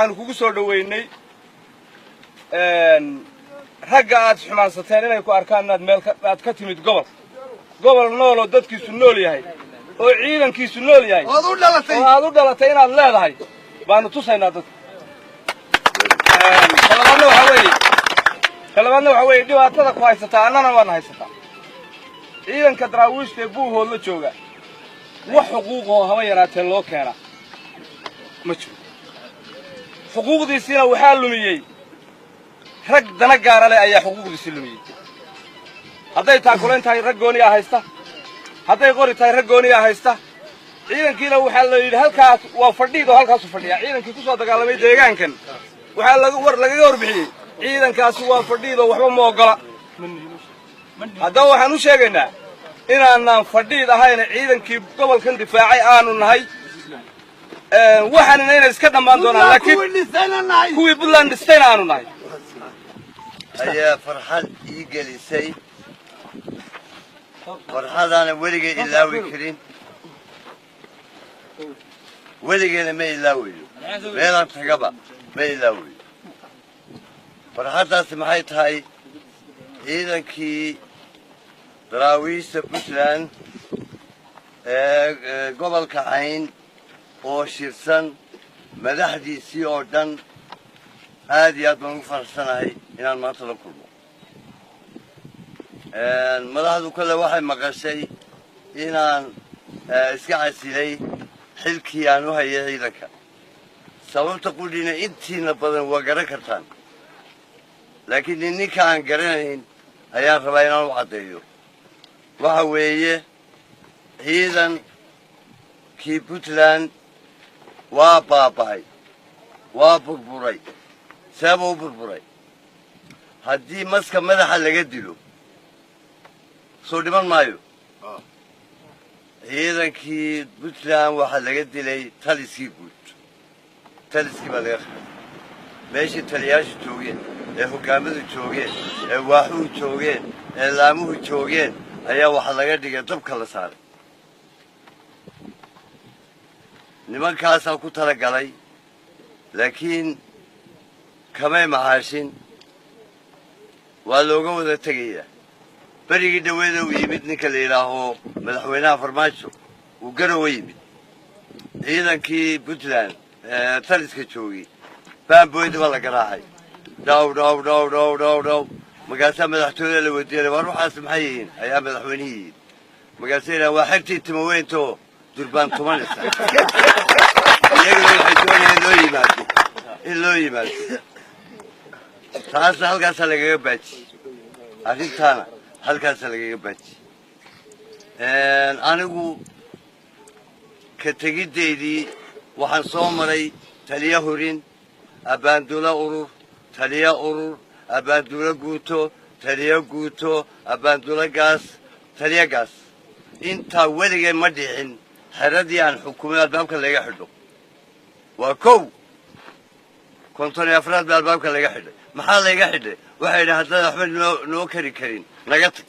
waxaanu kugu soo dhaweynay ragga aad xumaansateen inay ku arkaan inaad meel aad ka timid gobol nool oo dadkiisu nool yahay oo ciidankiisu nool yahay oo aad u dhalatay inaad leedahay baanu tusaynaa dadka kalabaadna waxa weeye dhibaatada ku haysataa annana waan haysataa ciidanka daraawiishta ee buuhood la jooga wax xuquuq oo haba yaraatee loo keena ma jiro xuquuqdiisina waxaa lumiyey rag dana gaara leh ayaa xuquuqdiisii lumiyey hadday taakulayn tahay rag gooniyaa haysta hadday qori tahay rag gooniyaa haysta ciidankiina waxaa la yidhi halkaas waa fadhiid oo halkaasu fadhiyaa ciidankii ku soo dagaalamay deegaankan waxaa lagaga warbixiyey ciidankaasi waa fadhiid oo waxba ma oggola haddaba waxaan u sheegaynaa inaanaan fadhiid ahayna ciidankii gobolkan difaacay aanu nahay waxaanina inay iska dhammaan doonaan laakiin kuwii Puntland dhistayna aanu nahay ayaa farxad ii gelisay farxadaana weligay ilaawi karin weligeena ma ilaawayo meelaan tagaba ma ilaawayo farxaddaasi maxay tahay ciidankii daraawiishta Puntland ee gobolka Cayn oo shirsan madaxdiisii oo dhan aad iyo aad baan ugu faraxsanahay inaan maanta la kulmo madaxdu kale waxay maqashay inaan iska casilay xilkii aan u hayay ciidanka sababta qudhina intiina badan waa garan kartaan laakiin ninka aan garanayn ayaan rabaa inaan u caddeeyo waxa weeye ciidankii Puntland waa baaba'ay waa burburay sabab u burburay haddii maska madaxa laga dilo soo dhiman maayo ciidankii Puntland waxaa laga dilay taliskii guud taliskii baa laga qaaday meeshii taliyaashu joogeen ee hogaamadu joogeen ee waaxuhu joogeen ee laamuhu joogeen ayaa waxaa laga dhigay dabka la saaray nimankaasaa ku talagalay laakiin kamay macaashin waa looga wada tegayaa berigii dhaweeda uu yimid ninka la yidhaaho madaxweynaha farmaajo uu garowa yimid ciidankii Puntland taliska joogay baanbooyda baa la garaacay dhaw dhaw dhaw dhaw dhaw dhaw magaasaa madaxtooyada la weydiiyay war waxaas maxay yihiin ayaa madaxweynihii yidhi magaasaa waa xertii timaweynto durbaan tumanaysa iyaguna waxay doonayeen in loo yimaado taasna halkaasaa lagaga baajiyey arrintaana halkaasaa lagaga baajiyey anigu ka tegiddeydii waxaan soo maray taliya horin abbaandulo urur taliya urur abbaandulo guuto taliya guuto abbaandulo gaas taliya gaas intaa weligay ma dhicin xeradii aan xukumay albaabka laga xidho waa kow 54 baa albaabka laga xidhay maxaa laga xidhay waxay yidhahdeen haddaan waxba noo kari karin naga tag